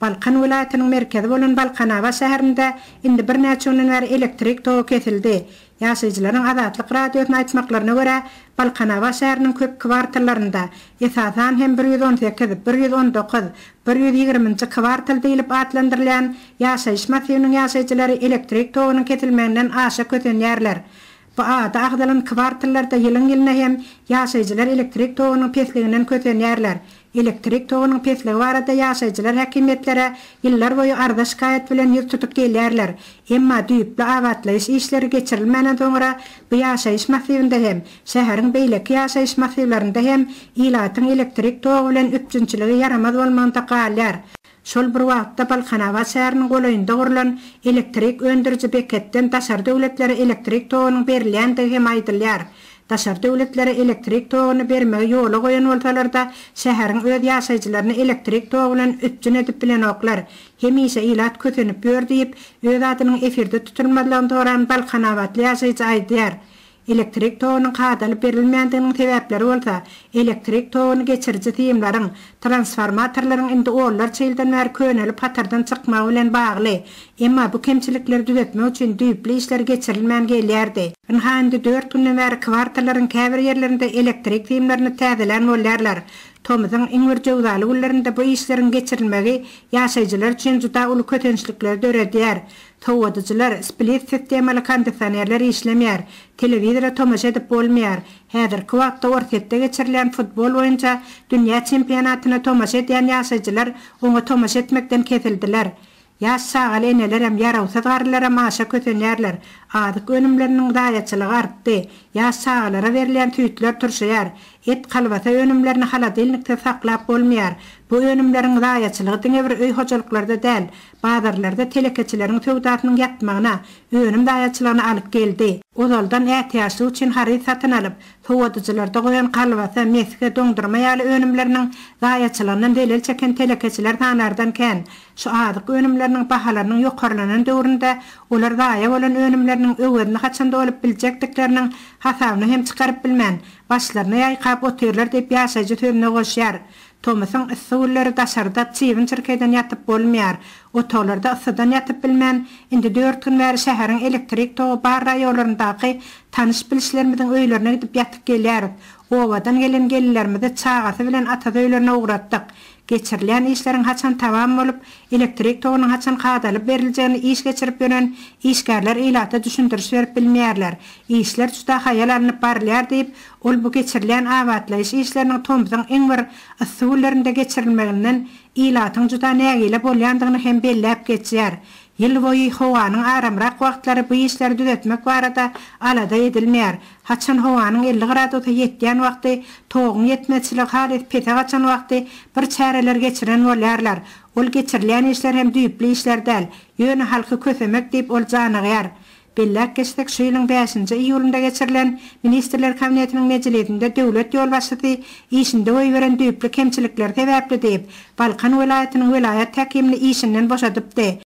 Balkan vilayetinin merkezi bolan Balkanava şäherinde indi bir näçe günden beri elektrik togy kesildi. Ýaşaýjylaryň Azatlyk radiosyna aýtmaklaryna görä, Balkanava şäheriniň köp kwartallarynda esasan hem 118, 119, 120-nji kwartal diýilip atlandyrylýan ýaşaýyş massywiniň ýaşaýjylary elektrik togynyň kesilmeginden aşa kötenýärler. Bu ada agdalan kwartallarda ýylyň-ýylyna hem ýaşaýjylar elektrik togynyň pesliginden kötenýärler. Elektrik togynyň pesligi barada ýaşaýjylar häkimetlere ýyllar boýu arda şikayet bilen ýüz tutup gelýärler. Emma düýpli awatlaýyş işleri geçirilmenden soňra bu ýaşaýyş massywinde hem şäheriň beýleki ýaşaýyş massywlarynda hem ilatyň elektrik togy bilen üçünçiligi yaramaz bolmagynda galýar. Şol bir wagtda Balkanava şäheriniň goýunda gurulan elektrik öndüriji beketden daşar döwletlere elektrik togynyň berilýändigi hem aýdylýar. Daşar döwletlere elektrik togyny bermege ýola goýan bolsalarda şäheriň öz ýaşaýjylaryny elektrik togy bilen üçin edip bilen oklar. Hemişe ilat kötenip ýör diýip öz adynyň efirde tutulmadygyny toran Balkanawatly ýaşaýjy aýdýar. Elektrik togynyň kadalyp berilmeýändiginiň sebäpleri bolsa, elektrik togyny geçiriji tiýimleriň, transformatorlaryň indi ollar çeýilden bäri könelip hatardan çykmagy bilen bagly. Emma bu kemçilikleri düzeltmek üçin düýpli işler geçirilmän gelýärdi. Hande 4 günden bäri kwartallaryň käbir ýerlerinde elektrik tiýimlerini täzeläň bolýarlar. Tomyzyň iňir jowdaly günlerinde bu işleriň geçirilmegi ýaşaýjylar üçin juda uly kötençlikler döredýär. Towadyjylar split sistemaly kondisionerler işlemýär. Telewizora tomaşa edip bolmaýar. Häzirki wagtda ortatda geçirilen futbol boýunça dünýä çempionatyna tomaşa edýän ýaşaýjylar oňa tomaşa etmekden kesildiler. Ýaş sagaly eneler hem ýarawsat garlylar hem aşa kötenýärler. Adyk önümleriniň daýaçylygy artdy. Ýaş sagalara berilen tüýtler turşýar. Et kalbata önümlerini haladylnykda saklap bolmaýar. Bu önümleriň daýaçylygy diňe bir öý hojalyklarda däl, bazarlarda telekeçileriň töwdatynyň ýatmagyna önüm daýaçylygyny alyp geldi. Ozaldan ätiýaşly üçin haris satyn alyp, towadyjylarda goýan kalbata, meske, doňdurma ýaly önümleriniň daýaçylygyny delil çeken telekeçiler tanardan kän. Şu adyk önümleriniň bahalarynyň ýokarlanan döwründe olar daýa bolan önümleriniň öwedini haçanda bolup biljekdikleriň hasabyny hem çykaryp bilmän. Başlaryna ýaýkap oterler diýip ýaşaýjy türüne goşýar. Tomasyň yssyklary daşarda çiwin çyrkydan ýatyp bolmaýar. Otolarda yssydan ýatyp bilmän. Indi 4 gün bäri şäheriň elektrik togy bar raýonlaryndaky tanyş bilişlerimiziň öýlerine gidip ýatyp gelýär. Owadan gelen gellerimizi çagasy bilen ata öýlerine ugratdyk. Geçirilen işlerin haçan tamam bolup, elektrik togynyň haçan kadalyp berileceğini iş geçirip ýören işgärler ilata düşündiriş berip bilmeýärler. İşler juda haýalanyp barlýar diýip, ol bu geçirilen awatlaýyş işleriniň tomyzyň eň bir usullarynda geçirilmeginden ilatyň juda nägile bolýandygyny hem belläp geçýär. Ýyl boýy howanyň aramrak wagtlary bu işleri düzeltmek barada alada edilmeýär. Haçan howanyň 50 gradusa ýetýän wagty, togyň ýetmeçilik haly pete gaçan wagty bir çäreler geçiren bolýarlar. Ol geçirilen işler hem düýpli işler däl. Ýöne halky kösemek diýip ol janygyar. Bellek geçtik şu ýylyň 5-nji iýulynda geçirilen Ministrler Kabinetiniň mejlisinde döwlet ýolbaşçysy işinde oý beren düýpli kemçilikler sebäpli diýip Balkan vilayatynyň vilayat häkimini işinden boşadypdy.